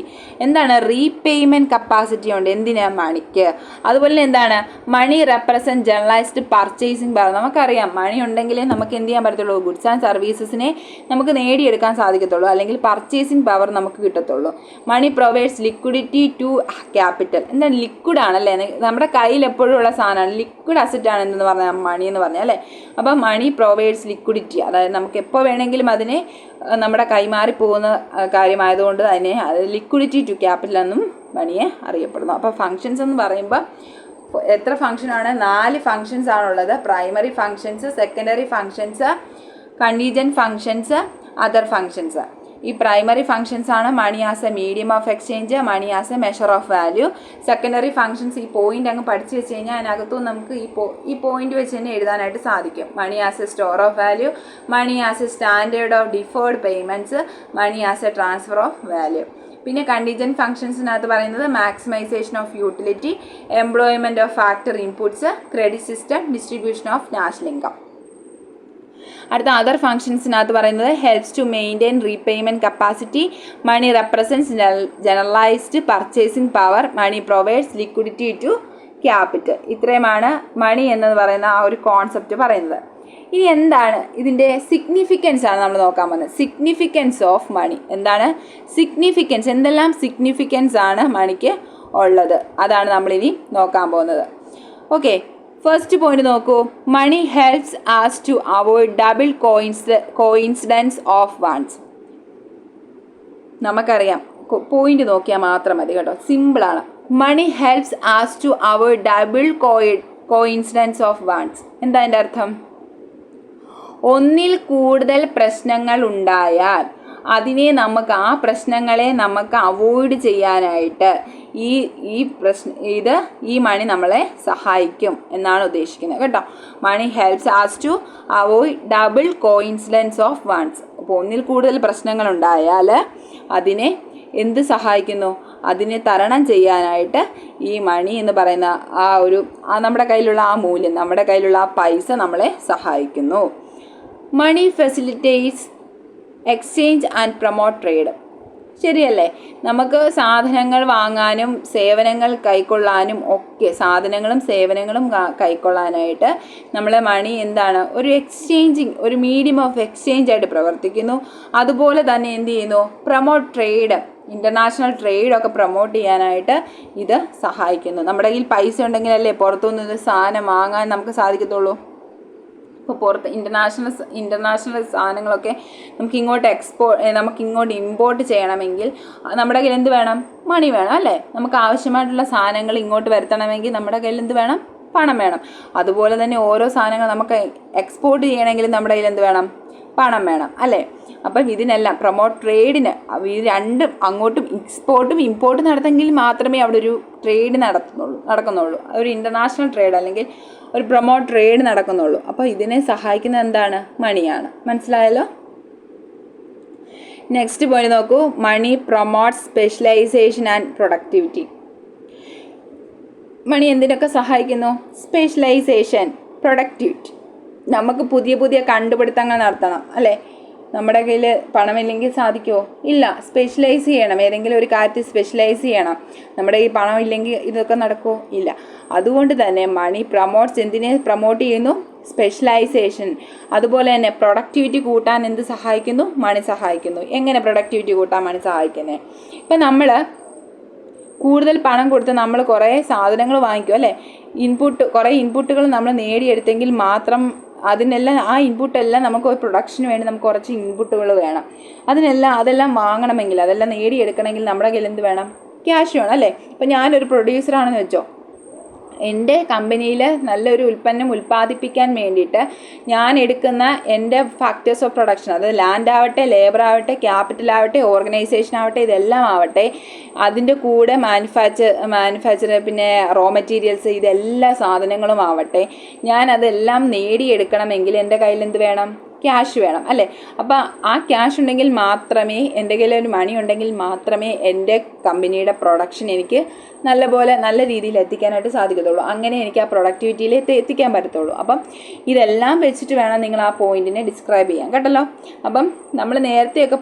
എന്താണ് റീപേയ്മെൻറ്റ് കപ്പാസിറ്റി ഉണ്ട് എന്തിനാ, മണിക്ക്. അതുപോലെ എന്താണ് money represent generalised purchasing power. നമുക്കറിയാം മണി ഉണ്ടെങ്കിലേ നമുക്ക് എന്ത് ചെയ്യാൻ പറ്റത്തുള്ളൂ, ഗുഡ്സ് ആൻഡ് സർവീസസിനെ നമുക്ക് നേടിയെടുക്കാൻ സാധിക്കത്തുള്ളൂ, അല്ലെങ്കിൽ പർച്ചേസിങ് പവർ നമുക്ക് കിട്ടത്തുള്ളൂ. മണി പ്രൊവൈഡ്സ് ലിക്വിഡിറ്റി ടു ക്യാപിറ്റൽ. എന്താണ് ലിക്വിഡ് ആണല്ലേ, നമ്മുടെ കയ്യിൽ എപ്പോഴും ഉള്ള സാധനമാണ്, ലിക്വിഡ് അസറ്റ് ആണ് എന്തെന്ന് പറഞ്ഞാൽ മണി എന്ന് പറഞ്ഞാൽ അല്ലേ. അപ്പോൾ മണി പ്രൊവൈഡ്സ് ലിക്വിഡിറ്റി, അതായത് നമുക്ക് എപ്പോൾ വേണമെങ്കിലും അതിനെ നമ്മുടെ കൈമാറി പോകുന്ന കാര്യമായതുകൊണ്ട് തന്നെ അത് ലിക്വിഡിറ്റി ടു ക്യാപിറ്റൽ എന്നും മണിയെ അറിയപ്പെടുന്നു. അപ്പോൾ ഫങ്ഷൻസ് എന്ന് പറയുമ്പോൾ എത്ര ഫങ്ഷനാണ്? 4 ഫങ്ഷൻസ് ആണുള്ളത്. Primary functions, secondary functions, contingent functions, other functions. ഈ പ്രൈമറി ഫങ്ഷൻസ് ആണ് money as a medium of exchange, money as a measure of value. Secondary functions ഈ പോയിന്റ് അങ്ങ് പഠിച്ചു വെച്ച് കഴിഞ്ഞാൽ അതിനകത്തും നമുക്ക് ഈ പോയിന്റ് വെച്ച് തന്നെ എഴുതാനായിട്ട് സാധിക്കും. Money as a store of value, money as a standard of deferred payments, money as a transfer of value. പിന്നെ കണ്ടീജൻറ്റ് ഫങ്ഷൻസിനകത്ത് പറയുന്നത് maximisation of utility, employment of factor inputs, credit system, distribution of national income. അടുത്ത അതർ ഫങ്ഷൻസിനകത്ത് പറയുന്നത് helps to maintain repayment capacity, money represents generalised purchasing power, money provides liquidity to capital. ഇത്രയുമാണ് മണി എന്ന് പറയുന്ന ആ ഒരു കോൺസെപ്റ്റ് പറയുന്നത്. ഇനി എന്താണ് ഇതിൻ്റെ സിഗ്നിഫിക്കൻസ് ആണ് നമ്മൾ നോക്കാൻ പോകുന്നത്. സിഗ്നിഫിക്കൻസ് ഓഫ് മണി എന്താണ്? സിഗ്നിഫിക്കൻസ്, എന്തെല്ലാം സിഗ്നിഫിക്കൻസ് ആണ് മണിക്ക് ഉള്ളത്, അതാണ് നമ്മളിനി നോക്കാൻ പോകുന്നത്. ഓക്കെ, ഫസ്റ്റ് പോയിന്റ് നോക്കൂ. Money helps as to avoid double coincidence of wants. നമുക്കറിയാം, പോയിന്റ് നോക്കിയാൽ മാത്രം മതി കേട്ടോ, സിമ്പിളാണ്. Money helps as to avoid double coincidence of wants. എന്താ അതിൻ്റെ അർത്ഥം? ഒന്നിൽ കൂടുതൽ പ്രശ്നങ്ങൾ ഉണ്ടായാൽ ആ പ്രശ്നങ്ങളെ നമുക്ക് അവോയ്ഡ് ചെയ്യാനായിട്ട് ഈ മണി നമ്മളെ സഹായിക്കും എന്നാണ് ഉദ്ദേശിക്കുന്നത് കേട്ടോ. Money helps as to avoid double coincidence of wants. അപ്പോൾ ഒന്നിൽ കൂടുതൽ പ്രശ്നങ്ങൾ ഉണ്ടായാൽ അതിനെ എന്ത് സഹായിക്കുന്നു? അതിനെ തരണം ചെയ്യാനായിട്ട് ഈ മണി എന്ന് പറയുന്ന നമ്മുടെ കയ്യിലുള്ള ആ മൂല്യം, നമ്മുടെ കയ്യിലുള്ള ആ പൈസ നമ്മളെ സഹായിക്കുന്നു. Money facilitates exchange and promote trade. ശരിയല്ലേ? നമുക്ക് സാധനങ്ങൾ വാങ്ങാനും സേവനങ്ങൾ കൈക്കൊള്ളാനും ഒക്കെ, സാധനങ്ങളും സേവനങ്ങളും കൈക്കൊള്ളാനായിട്ട് നമ്മളെ മണി എന്താണ്, ഒരു മീഡിയം ഓഫ് എക്സ്ചേഞ്ച് ആയിട്ട് പ്രവർത്തിക്കുന്നു. അതുപോലെ തന്നെ എന്ത് ചെയ്യുന്നു? പ്രൊമോട്ട് ട്രേഡ്, ഇൻ്റർനാഷണൽ ട്രേഡൊക്കെ പ്രൊമോട്ട് ചെയ്യാനായിട്ട് ഇത് സഹായിക്കുന്നു. നമ്മുടെ കയ്യിൽ പൈസ ഉണ്ടെങ്കിലല്ലേ പുറത്തുനിന്ന് ഒരു സാധനം വാങ്ങാൻ നമുക്ക് സാധിക്കത്തുള്ളൂ. ഇപ്പോൾ പുറത്ത് ഇൻ്റർനാഷണൽ സാധനങ്ങളൊക്കെ നമുക്ക് ഇങ്ങോട്ട് ഇമ്പോർട്ട് ചെയ്യണമെങ്കിൽ നമ്മുടെ കയ്യിൽ എന്ത് വേണം? മണി വേണം അല്ലേ? നമുക്ക് ആവശ്യമായിട്ടുള്ള സാധനങ്ങൾ ഇങ്ങോട്ട് വരുത്തണമെങ്കിൽ നമ്മുടെ കയ്യിൽ എന്ത് വേണം? പണം വേണം. അതുപോലെ തന്നെ ഓരോ സാധനങ്ങൾ നമുക്ക് എക്സ്പോർട്ട് ചെയ്യണമെങ്കിൽ നമ്മുടെ കയ്യിൽ എന്ത് വേണം? പണം വേണം അല്ലേ. അപ്പം ഇതിനെല്ലാം പ്രൊമോട്ട് ട്രേഡിന് ഇത് രണ്ടും അങ്ങോട്ടും എക്സ്പോർട്ടും ഇമ്പോർട്ടും നടത്തെങ്കിൽ മാത്രമേ അവിടെ ഒരു ട്രേഡ് നടക്കുന്നുള്ളൂ ഒരു ഇൻ്റർനാഷണൽ ട്രേഡ് അല്ലെങ്കിൽ ഒരു പ്രൊമോട്ട് ട്രേഡ് നടക്കുന്നുള്ളൂ. അപ്പോൾ ഇതിനെ സഹായിക്കുന്നത് എന്താണ്? മണിയാണ്. മനസ്സിലായല്ലോ. നെക്സ്റ്റ് പോയിന്റ് നോക്കൂ. Money promotes specialisation and productivity. Money എന്തിനൊക്കെ സഹായിക്കുന്നു? Specialisation, productivity. നമുക്ക് പുതിയ പുതിയ കണ്ടുപിടുത്തങ്ങൾ നടത്തണം അല്ലേ. നമ്മുടെ കയ്യിൽ പണമില്ലെങ്കിൽ സാധിക്കുമോ? ഇല്ല. സ്പെഷ്യലൈസ് ചെയ്യണം, ഏതെങ്കിലും ഒരു കാര്യത്തിൽ സ്പെഷ്യലൈസ് ചെയ്യണം. നമ്മുടെ ഈ പണം ഇല്ലെങ്കിൽ ഇതൊക്കെ നടക്കുമോ? ഇല്ല. അതുകൊണ്ട് തന്നെ മണി പ്രൊമോട്ട്സ് എന്തിനെ പ്രൊമോട്ട് ചെയ്യുന്നു? സ്പെഷ്യലൈസേഷൻ. അതുപോലെ തന്നെ പ്രൊഡക്ടിവിറ്റി കൂട്ടാൻ എന്ത് സഹായിക്കുന്നു? മണി സഹായിക്കുന്നു. എങ്ങനെ പ്രൊഡക്ടിവിറ്റി കൂട്ടാൻ മണി സഹായിക്കുന്നത്? ഇപ്പം നമ്മൾ കൂടുതൽ പണം കൊടുത്ത് നമ്മൾ കുറേ സാധനങ്ങൾ വാങ്ങിക്കും അല്ലേ. കുറേ ഇൻപുട്ടുകൾ നമ്മൾ നേടിയെടുത്തെങ്കിൽ മാത്രം ആ ഇൻപുട്ടെല്ലാം നമുക്ക് ഒരു പ്രൊഡക്ഷന് വേണ്ടി നമുക്ക് കുറച്ച് ഇൻപുട്ടുകൾ വേണം. അതെല്ലാം വാങ്ങണമെങ്കിൽ, അതെല്ലാം നേടിയെടുക്കണമെങ്കിൽ നമ്മുടെ കയ്യിൽ എന്ത് വേണം? ക്യാഷ് വേണം അല്ലേ. ഇപ്പം ഞാനൊരു പ്രൊഡ്യൂസറാണെന്ന് വെച്ചോ. എൻ്റെ കമ്പനിയിൽ നല്ലൊരു ഉൽപ്പന്നം ഉൽപ്പാദിപ്പിക്കാൻ വേണ്ടിയിട്ട് ഞാൻ എടുക്കുന്ന എൻ്റെ ഫാക്ടേഴ്സ് ഓഫ് പ്രൊഡക്ഷൻ, അത് ലാൻഡ് ആവട്ടെ, ലേബർ ആവട്ടെ, ക്യാപിറ്റൽ ആവട്ടെ, ഓർഗനൈസേഷൻ ആവട്ടെ, ഇതെല്ലാം ആവട്ടെ, അതിൻ്റെ കൂടെ മാനുഫാക്ചർ പിന്നെ റോ മെറ്റീരിയൽസ്, ഇതെല്ലാ സാധനങ്ങളും ആവട്ടെ, ഞാൻ അതെല്ലാം നേടിയെടുക്കണമെങ്കിൽ എൻ്റെ കയ്യിൽ എന്ത് വേണം? ക്യാഷ് വേണം അല്ലേ. അപ്പോൾ ആ ക്യാഷ് ഉണ്ടെങ്കിൽ മാത്രമേ, എൻ്റെ കയ്യിൽ ഒരു മണി ഉണ്ടെങ്കിൽ മാത്രമേ എൻ്റെ കമ്പനിയുടെ പ്രൊഡക്ഷൻ എനിക്ക് നല്ല രീതിയിൽ എത്തിക്കാനായിട്ട് സാധിക്കത്തുള്ളൂ. അങ്ങനെ എനിക്ക് ആ പ്രൊഡക്ടിവിറ്റിയിൽ എത്തിക്കാൻ പറ്റത്തുള്ളൂ. അപ്പം ഇതെല്ലാം വെച്ചിട്ട് വേണം നിങ്ങൾ ആ പോയിന്റിനെ ഡിസ്ക്രൈബ് ചെയ്യാൻ, കേട്ടല്ലോ. അപ്പം നമ്മൾ നേരത്തെയൊക്കെ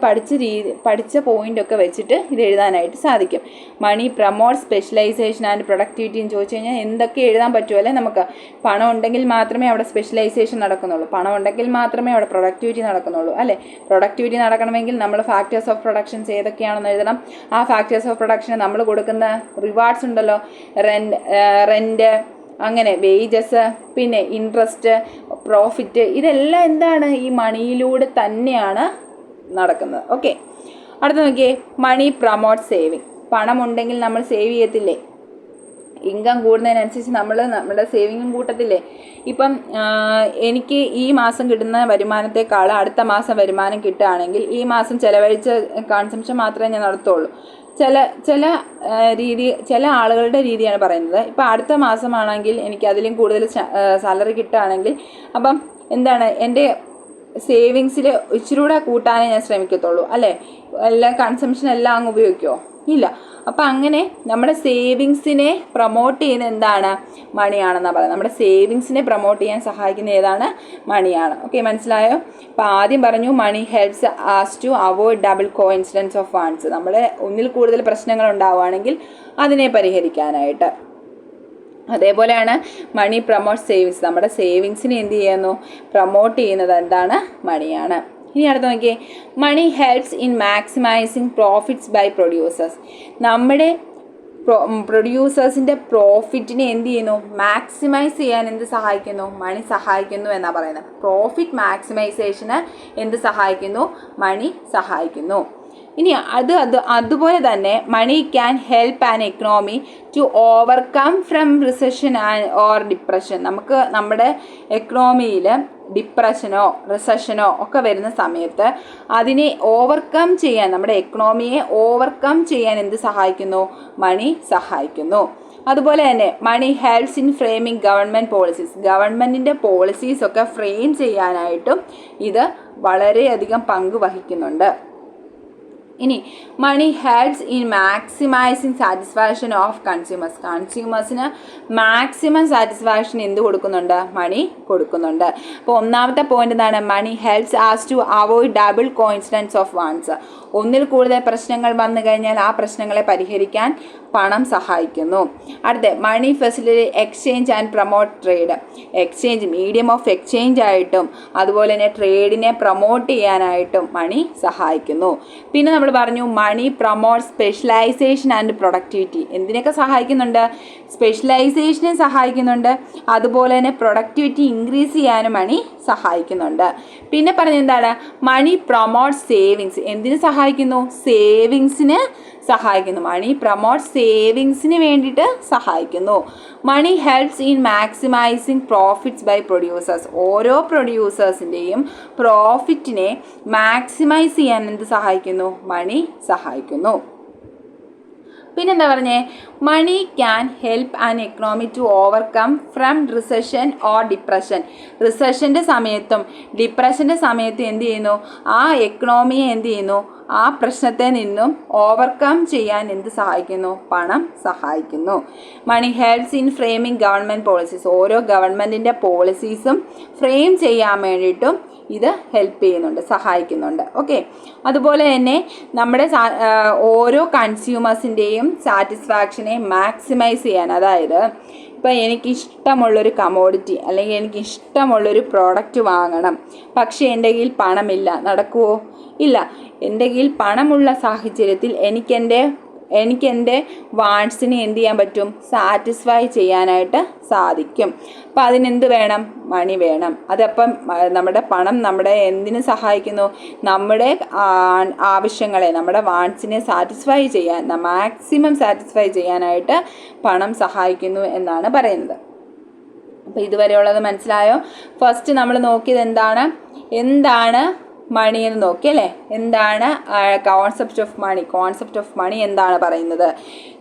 പഠിച്ച പോയിൻ്റൊക്കെ വെച്ചിട്ട് ഇത് എഴുതാനായിട്ട് സാധിക്കും. മണി പ്രൊമോട്ട് സ്പെഷ്യലൈസേഷൻ ആൻഡ് പ്രൊഡക്ടിവിറ്റി എന്ന് ചോദിച്ചു കഴിഞ്ഞാൽ എന്തൊക്കെ എഴുതാൻ പറ്റുമല്ലേ നമുക്ക്? പണം ഉണ്ടെങ്കിൽ മാത്രമേ അവിടെ സ്പെഷ്യലൈസേഷൻ നടക്കുന്നുള്ളൂ, പണം ഉണ്ടെങ്കിൽ മാത്രമേ അവിടെ പ്രൊഡക്ടിവിറ്റി നടക്കുന്നുള്ളൂ അല്ലേ. പ്രൊഡക്ടിവിറ്റി നടക്കണമെങ്കിൽ നമ്മൾ ഫാക്ടേഴ്സ് ഓഫ് പ്രൊഡക്ഷൻസ് ഏതൊക്കെയാണെന്ന് എഴുതണം. ആ ഫാക്ടേഴ്സ് ഓഫ് പ്രൊഡക്ഷന് നമ്മൾ കൊടുക്കുന്ന റിവാർഡ്സ് ഉണ്ടല്ലോ, റെൻറ്റ്, അങ്ങനെ വേജസ്, പിന്നെ ഇൻട്രസ്റ്റ്, പ്രോഫിറ്റ്, ഇതെല്ലാം എന്താണ്? ഈ മണിയിലൂടെ തന്നെയാണ് നടക്കുന്നത്. ഓക്കെ, അടുത്ത നോക്കിയേ. മണി പ്രൊമോട്ട് സേവിങ്. പണമുണ്ടെങ്കിൽ നമ്മൾ സേവ് ചെയ്യത്തില്ലേ? ഇൻകം കൂടുന്നതിനനുസരിച്ച് നമ്മുടെ സേവിങ്ങും കൂട്ടത്തില്ലേ? ഇപ്പം എനിക്ക് ഈ മാസം കിട്ടുന്ന വരുമാനത്തെക്കാൾ അടുത്ത മാസം വരുമാനം കിട്ടുകയാണെങ്കിൽ ഈ മാസം ചിലവഴിച്ച കൺസംഷൻ മാത്രമേ ഞാൻ നടത്തുള്ളൂ. ചില ആളുകളുടെ രീതിയാണ് പറയുന്നത്. ഇപ്പം അടുത്ത മാസമാണെങ്കിൽ എനിക്ക് അതിലും കൂടുതൽ സാലറി കിട്ടുകയാണെങ്കിൽ അപ്പം എന്താണ്, എൻ്റെ സേവിങ്സിൽ ഇച്ചിരി കൂടെ കൂട്ടാനേ ഞാൻ ശ്രമിക്കത്തുള്ളൂ അല്ലേ. എല്ലാം കൺസംഷൻ എല്ലാം അങ്ങ് ഉപയോഗിക്കുമോ? ഇല്ല. അപ്പം അങ്ങനെ നമ്മുടെ സേവിങ്സിനെ പ്രൊമോട്ട് ചെയ്യുന്ന എന്താണ്? മണിയാണെന്നാണ് പറയുന്നത്. നമ്മുടെ സേവിങ്സിനെ പ്രൊമോട്ട് ചെയ്യാൻ സഹായിക്കുന്ന ഏതാണ്? മണിയാണ്. ഓക്കെ, മനസ്സിലായോ? അപ്പോൾ ആദ്യം പറഞ്ഞു money helps as to avoid double coincidence of funds. നമ്മുടെ ഒന്നിൽ കൂടുതൽ പ്രശ്നങ്ങൾ ഉണ്ടാവുകയാണെങ്കിൽ അതിനെ പരിഹരിക്കാനായിട്ട്. അതേപോലെയാണ് മണി പ്രൊമോട്ട് സേവിങ്സ്. നമ്മുടെ സേവിങ്സിനെ എന്ത് ചെയ്യുന്നു? പ്രൊമോട്ട് ചെയ്യുന്നത് എന്താണ്? മണിയാണ്. ഇനി അടുത്ത് നോക്കിയേ. Money helps in maximising profits by producers. നമ്മുടെ പ്രൊഡ്യൂസേഴ്സിൻ്റെ പ്രോഫിറ്റിനെ എന്ത് ചെയ്യുന്നു? മാക്സിമൈസ് ചെയ്യാൻ എന്ത് സഹായിക്കുന്നു? മണി സഹായിക്കുന്നു എന്നാണ് പറയുന്നത്. പ്രോഫിറ്റ് മാക്സിമൈസേഷന് എന്ത് സഹായിക്കുന്നു? മണി സഹായിക്കുന്നു. ഇനി അതുപോലെ തന്നെ money can help an economy to overcome from recession or depression. നമുക്ക് നമ്മുടെ എക്കണോമിയിൽ ഡിപ്രഷനോ റിസഷനോ ഒക്കെ വരുന്ന സമയത്ത് അതിനെ ഓവർകം ചെയ്യാൻ, നമ്മുടെ എക്കണോമിയെ ഓവർകം ചെയ്യാൻ എന്ത് സഹായിക്കുന്നു? മണി സഹായിക്കുന്നു. അതുപോലെ തന്നെ money helps in framing government policies. ഗവൺമെൻറ്റിൻ്റെ പോളിസീസൊക്കെ ഫ്രെയിം ചെയ്യാനായിട്ടും ഇത് വളരെയധികം പങ്ക് വഹിക്കുന്നുണ്ട്. ഇനി money helps in maximising satisfaction of consumers. കൺസ്യൂമേഴ്സിന് മാക്സിമം സാറ്റിസ്ഫാക്ഷൻ എന്ത് കൊടുക്കുന്നുണ്ട്? മണി കൊടുക്കുന്നുണ്ട്. അപ്പോൾ ഒന്നാമത്തെ പോയിന്റ് എന്താണ്? Money helps as to avoid double coincidence of funds. ഒന്നിൽ കൂടുതൽ പ്രശ്നങ്ങൾ വന്നു കഴിഞ്ഞാൽ ആ പ്രശ്നങ്ങളെ പരിഹരിക്കാൻ പണം സഹായിക്കുന്നു. അടുത്ത money facility exchange and promote trade. Exchange, medium of exchange ആയിട്ടും അതുപോലെ തന്നെ ട്രേഡിനെ പ്രൊമോട്ട് ചെയ്യാനായിട്ടും മണി സഹായിക്കുന്നു. പിന്നെ നമ്മൾ പറഞ്ഞു മണി പ്രൊമോട്ട് സ്പെഷ്യലൈസേഷൻ ആൻഡ് പ്രൊഡക്ടിവിറ്റി. എന്തിനൊക്കെ സഹായിക്കുന്നുണ്ട്? സ്പെഷ്യലൈസേഷനെ സഹായിക്കുന്നുണ്ട്, അതുപോലെ തന്നെ പ്രൊഡക്ടിവിറ്റി ഇൻക്രീസ് ചെയ്യാനും മണി സഹായിക്കുന്നുണ്ട്. പിന്നെ പറഞ്ഞ എന്താണ്, മണി പ്രൊമോട്ട് സേവിങ്സ്. എന്തിനു സഹായിക്കുന്നു? സേവിങ്സിന് സഹായിക്കുന്നു. മണി പ്രൊമോട്ട് സേവിങ്സിന് വേണ്ടിയിട്ട് സഹായിക്കുന്നു. Money helps in maximising profits by producers. ഓരോ പ്രൊഡ്യൂസേഴ്സിൻ്റെയും പ്രോഫിറ്റിനെ മാക്സിമൈസ് ചെയ്യാൻ എന്ത് സഹായിക്കുന്നു? മണി സഹായിക്കുന്നു. പിന്നെന്താ പറഞ്ഞേ, money can help an economy to overcome from recession or depression. റിസഷൻ്റെ സമയത്തും ഡിപ്രഷൻ്റെ സമയത്തും എന്ത് ചെയ്യുന്നു? ആ എക്കണോമിയെ എന്ത് ചെയ്യുന്നു? ആ പ്രശ്നത്തെ നിന്നും ഓവർകം ചെയ്യാൻ എന്ത് സഹായിക്കുന്നു? പണം സഹായിക്കുന്നു. Money helps in framing government policies. ഓരോ ഗവൺമെൻറ്റിൻ്റെ പോളിസീസും ഫ്രെയിം ചെയ്യാൻ വേണ്ടിയിട്ടും ഇത് ഹെൽപ്പ് ചെയ്യുന്നുണ്ട്, സഹായിക്കുന്നുണ്ട്. ഓക്കെ, അതുപോലെ തന്നെ നമ്മുടെ ഓരോ കൺസ്യൂമേഴ്സിൻ്റെയും സാറ്റിസ്ഫാക്ഷനെ മാക്സിമൈസ് ചെയ്യാൻ, അതായത് ഇപ്പം എനിക്കിഷ്ടമുള്ളൊരു കമോഡിറ്റി അല്ലെങ്കിൽ എനിക്കിഷ്ടമുള്ളൊരു പ്രോഡക്റ്റ് വാങ്ങണം, പക്ഷേ എൻ്റെ കയ്യിൽ പണമില്ല, നടക്കുമോ? ഇല്ല. എൻ്റെ കയ്യിൽ പണമുള്ള സാഹചര്യത്തിൽ എനിക്കെൻ്റെ വാണ്ട്സിനെ എന്ത് ചെയ്യാൻ പറ്റും? സാറ്റിസ്ഫൈ ചെയ്യാനായിട്ട് സാധിക്കും. അപ്പം അതിനെന്ത് വേണം? മണി വേണം. അതപ്പം നമ്മുടെ പണം നമ്മുടെ എന്തിനു സഹായിക്കുന്നു? നമ്മുടെ ആവശ്യങ്ങളെ, നമ്മുടെ വാണ്ട്സിനെ സാറ്റിസ്ഫൈ ചെയ്യാൻ, മാക്സിമം സാറ്റിസ്ഫൈ ചെയ്യാനായിട്ട് പണം സഹായിക്കുന്നു എന്നാണ് പറയുന്നത്. അപ്പോൾ ഇതുവരെയുള്ളത് മനസ്സിലായോ? ഫസ്റ്റ് നമ്മൾ നോക്കിയത് എന്താണ് മണി എന്ന് നോക്കി അല്ലേ? എന്താണ് concept of money? Concept of money എന്താണ് പറയുന്നത്?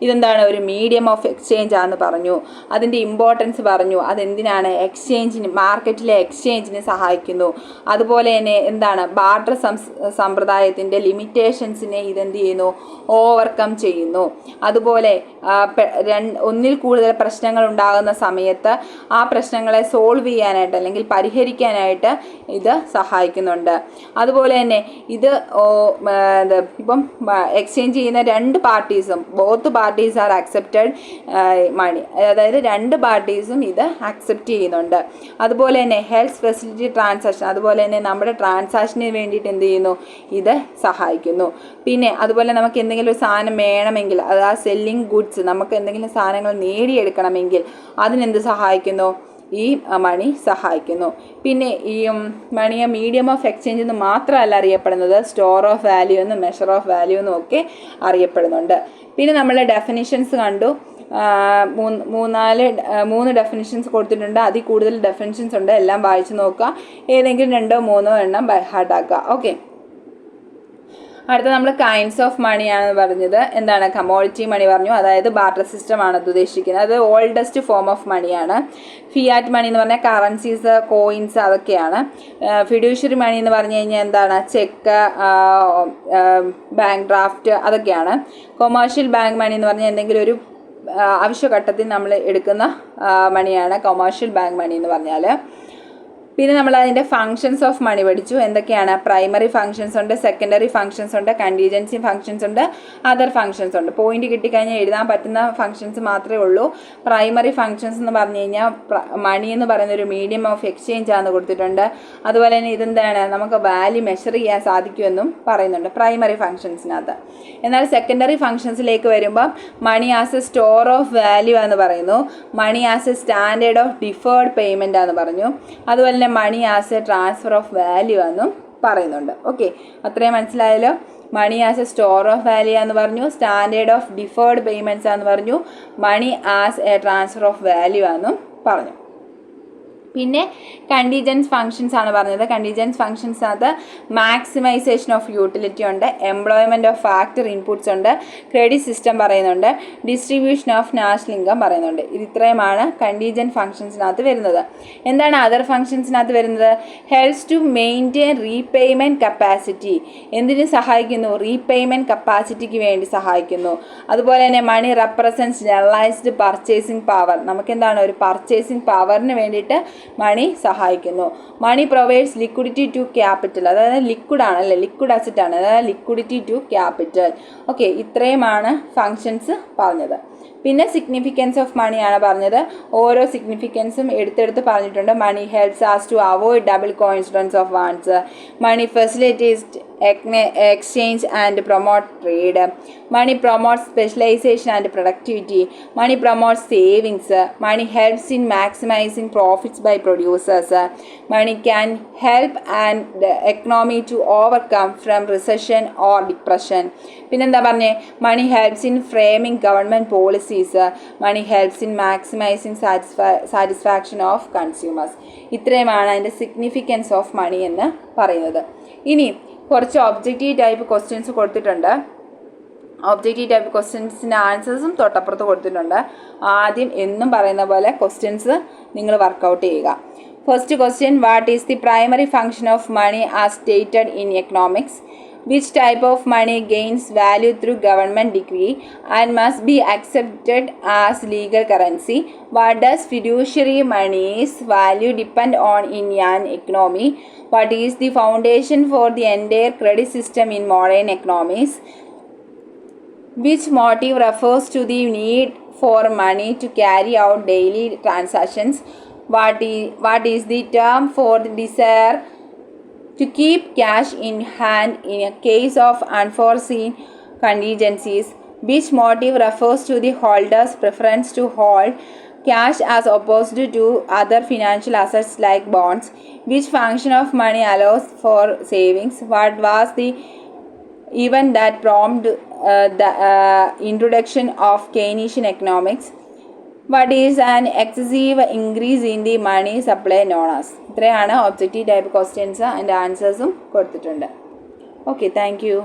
ഇതെന്താണ്? ഒരു മീഡിയം ഓഫ് എക്സ്ചേഞ്ച് ആണെന്ന് പറഞ്ഞു. അതിൻ്റെ ഇമ്പോർട്ടൻസ് പറഞ്ഞു. അതെന്തിനാണ്? എക്സ്ചേഞ്ചിന്, മാർക്കറ്റിലെ എക്സ്ചേഞ്ചിന് സഹായിക്കുന്നു. അതുപോലെ തന്നെ എന്താണ്? ബാർട്ടർ സമ്പ്രദായത്തിൻ്റെ ലിമിറ്റേഷൻസിനെ ഇതെന്ത് ചെയ്യുന്നു? ഓവർകം ചെയ്യുന്നു. അതുപോലെ ഒന്നിൽ കൂടുതൽ പ്രശ്നങ്ങൾ ഉണ്ടാകുന്ന സമയത്ത് ആ പ്രശ്നങ്ങളെ സോൾവ് ചെയ്യാനായിട്ട് അല്ലെങ്കിൽ പരിഹരിക്കാനായിട്ട് ഇത് സഹായിക്കുന്നുണ്ട്. അതുപോലെ തന്നെ ഇത് ഇപ്പം എക്സ്ചേഞ്ച് ചെയ്യുന്ന രണ്ട് പാർട്ടീസും, ബോത്ത് പാർട്ടീസ് ആർ അക്സെപ്റ്റഡ് മണി, അതായത് രണ്ട് പാർട്ടീസും ഇത് അക്സെപ്റ്റ് ചെയ്യുന്നുണ്ട്. അതുപോലെ തന്നെ ഹെൽത്ത് ഫെസിലിറ്റി ട്രാൻസാക്ഷൻ, അതുപോലെ തന്നെ നമ്മുടെ ട്രാൻസാക്ഷന് വേണ്ടിയിട്ട് എന്ത് ചെയ്യുന്നു? ഇത് സഹായിക്കുന്നു. പിന്നെ അതുപോലെ നമുക്ക് എന്തെങ്കിലും ഒരു സാധനം വേണമെങ്കിൽ, അത് ആ സെല്ലിംഗ് ഗുഡ്സ്, നമുക്ക് എന്തെങ്കിലും സാധനങ്ങൾ നേടിയെടുക്കണമെങ്കിൽ അതിനെന്ത് സഹായിക്കുന്നു? ഈ മണി സഹായിക്കുന്നു. പിന്നെ ഈ മണിയെ മീഡിയം ഓഫ് എക്സ്ചേഞ്ച് എന്ന് മാത്രമല്ല അറിയപ്പെടുന്നത്, സ്റ്റോർ ഓഫ് വാല്യൂ എന്നും മെഷർ ഓഫ് വാല്യൂ എന്നും ഒക്കെ അറിയപ്പെടുന്നുണ്ട്. പിന്നെ നമ്മൾ ഡെഫിനിഷൻസ് കണ്ടു. മൂന്ന് ഡെഫിനിഷൻസ് കൊടുത്തിട്ടുണ്ട്. അതിൽ കൂടുതൽ ഡെഫിനിഷൻസ് ഉണ്ട്. എല്ലാം വായിച്ചു നോക്കുക. ഏതെങ്കിലും 2-3 എണ്ണം ബൈ ഹാർട്ട് ആക്കുക. ഓക്കെ, അടുത്ത നമ്മൾ കൈൻഡ്സ് ഓഫ് മണിയാണ് പറഞ്ഞത്. എന്താണ്? കമോഡിറ്റി മണി പറഞ്ഞു, അതായത് ബാർട്ടർ സിസ്റ്റം ആണ് അത് ഉദ്ദേശിക്കുന്നത്. അത് ഓൾഡസ്റ്റ് ഫോം ഓഫ് മണിയാണ്. ഫിയാറ്റ് മണി എന്ന് പറഞ്ഞാൽ കറൻസീസ്, കോയിൻസ്, അതൊക്കെയാണ്. ഫിഡ്യൂഷ്യറി മണി എന്ന് പറഞ്ഞു കഴിഞ്ഞാൽ എന്താണ്? ചെക്ക്, ബാങ്ക് ഡ്രാഫ്റ്റ്, അതൊക്കെയാണ്. കൊമേഴ്ഷ്യൽ ബാങ്ക് മണി എന്ന് പറഞ്ഞാൽ എന്തെങ്കിലും ഒരു ആവശ്യഘട്ടത്തിൽ നമ്മൾ എടുക്കുന്ന മണിയാണ് കൊമേഴ്ഷ്യൽ ബാങ്ക് മണി എന്ന് പറഞ്ഞാൽ. പിന്നെ നമ്മൾ അതിൻ്റെ ഫങ്ഷൻസ് ഓഫ് മണി പഠിച്ചു. എന്തൊക്കെയാണ്? പ്രൈമറി ഫങ്ഷൻസ് ഉണ്ട്, സെക്കൻഡറി ഫങ്ഷൻസ് ഉണ്ട്, കണ്ടീജൻസി ഫങ്ഷൻസ് ഉണ്ട്, അതർ ഫങ്ഷൻസ് ഉണ്ട്. പോയിന്റ് കിട്ടിക്കഴിഞ്ഞാൽ എഴുതാൻ പറ്റുന്ന ഫങ്ഷൻസ് മാത്രമേ ഉള്ളൂ. പ്രൈമറി ഫങ്ഷൻസ് എന്ന് പറഞ്ഞു കഴിഞ്ഞാൽ മണി എന്ന് പറയുന്ന ഒരു മീഡിയം ഓഫ് എക്സ്ചേഞ്ച് ആണെന്ന് കൊടുത്തിട്ടുണ്ട്. അതുപോലെ തന്നെ ഇതെന്താണ്? നമുക്ക് വാല്യൂ മെഷർ ചെയ്യാൻ സാധിക്കുമെന്നും പറയുന്നുണ്ട് പ്രൈമറി ഫങ്ഷൻസിനകത്ത്. എന്നാൽ സെക്കൻഡറി ഫങ്ഷൻസിലേക്ക് വരുമ്പം money as a store of value എന്ന് പറയുന്നു. Money as a standard of deferred payment ആണെന്ന് പറഞ്ഞു. അതുപോലെ തന്നെ money as a transfer of value എന്നും പറയുന്നുണ്ട്. ഓക്കെ, അത്രയും മനസ്സിലായല്ലോ. Money as a store of value എന്ന് പറഞ്ഞു, സ്റ്റാൻഡേർഡ് ഓഫ് ഡിഫേർഡ് പേയ്മെൻറ്റ്സ് എന്ന് പറഞ്ഞു, money as a transfer of value എന്നും പറഞ്ഞു. പിന്നെ കണ്ടീജൻസ് ഫങ്ഷൻസ് ആണ് പറഞ്ഞത്. കണ്ടീജൻസ് ഫങ്ഷൻസിനകത്ത് മാക്സിമൈസേഷൻ ഓഫ് യൂട്ടിലിറ്റി ഉണ്ട്, എംപ്ലോയ്മെൻറ്റ് ഓഫ് ഫാക്ടർ ഇൻപുട്സ് ഉണ്ട്, ക്രെഡിറ്റ് സിസ്റ്റം പറയുന്നുണ്ട്, ഡിസ്ട്രിബ്യൂഷൻ ഓഫ് നാഷണൽ ഇൻകം പറയുന്നുണ്ട്. ഇത് ഇത്രയുമാണ് കണ്ടീജൻറ്റ് ഫങ്ഷൻസിനകത്ത് വരുന്നത്. എന്താണ് അതർ ഫങ്ഷൻസിനകത്ത് വരുന്നത്? Helps to maintain repayment capacity. എന്തിനു സഹായിക്കുന്നു? റീപേയ്മെൻറ്റ് കപ്പാസിറ്റിക്ക് വേണ്ടി സഹായിക്കുന്നു. അതുപോലെ തന്നെ money represents generalised purchasing power. നമുക്കെന്താണ്? ഒരു പർച്ചേസിംഗ് പവറിന് വേണ്ടിയിട്ട് മണി സഹായിക്കുന്നു. Money provides liquidity to capital, അതായത് ലിക്വിഡ് ആണല്ലേ, ലിക്വിഡ് അസറ്റ് ആണ്, അതായത് ലിക്വിഡിറ്റി ടു ക്യാപിറ്റൽ. ഓക്കെ, ഇത്രയുമാണ് ഫങ്ഷൻസ് പറഞ്ഞത്. പിന്നെ സിഗ്നിഫിക്കൻസ് ഓഫ് മണിയാണ് പറഞ്ഞത്. ഓരോ സിഗ്നിഫിക്കൻസും എടുത്തെടുത്ത് പറഞ്ഞിട്ടുണ്ട്. Money helps as to avoid double coincidence of funds. Money facilitates exchange and promote trade. Money promotes specialization and productivity. Money promotes savings. Money helps in maximizing profits by producers. Money can help an economy to overcome from recession or depression. പിന്നെന്താ പറഞ്ഞേ? Money helps in framing government policies. Money helps in maximising satisfaction of consumers. ഇത്രയുമാണ് അതിൻ്റെ സിഗ്നിഫിക്കൻസ് ഓഫ് മണി എന്ന് പറയുന്നത്. ഇനി കുറച്ച് ഒബ്ജക്റ്റീവ് ടൈപ്പ് ക്വസ്റ്റ്യൻസ് കൊടുത്തിട്ടുണ്ട്. ഒബ്ജക്റ്റീവ് ടൈപ്പ് ക്വസ്റ്റ്യൻസിൻ്റെ ആൻസേഴ്സും തൊട്ടപ്പുറത്ത് കൊടുത്തിട്ടുണ്ട്. ആദ്യം എന്നും പറയുന്ന പോലെ ക്വസ്റ്റ്യൻസ് നിങ്ങൾ വർക്കൗട്ട് ചെയ്യുക. First question, what is the primary function of money as stated in economics? Which type of money gains value through government decree and must be accepted as legal currency? What does fiduciary money's value depend on in an economy? What is the foundation for the entire credit system in modern economies? Which motive refers to the need for money to carry out daily transactions? What is the term for the desire to keep cash in hand in a case of unforeseen contingencies? Which motive refers to the holder's preference to hold cash as opposed to other financial assets like bonds? Which function of money allows for savings? What was the event that prompted the introduction of Keynesian economics? What is an excessive increase in the money supply known as? ഇത്രയാണ് ഒബ്ജക്റ്റീവ് ടൈപ്പ് ക്വസ്റ്റ്യൻസ്. അതിൻ്റെ ആൻസേഴ്സും കൊടുത്തിട്ടുണ്ട്. Okay, thank you.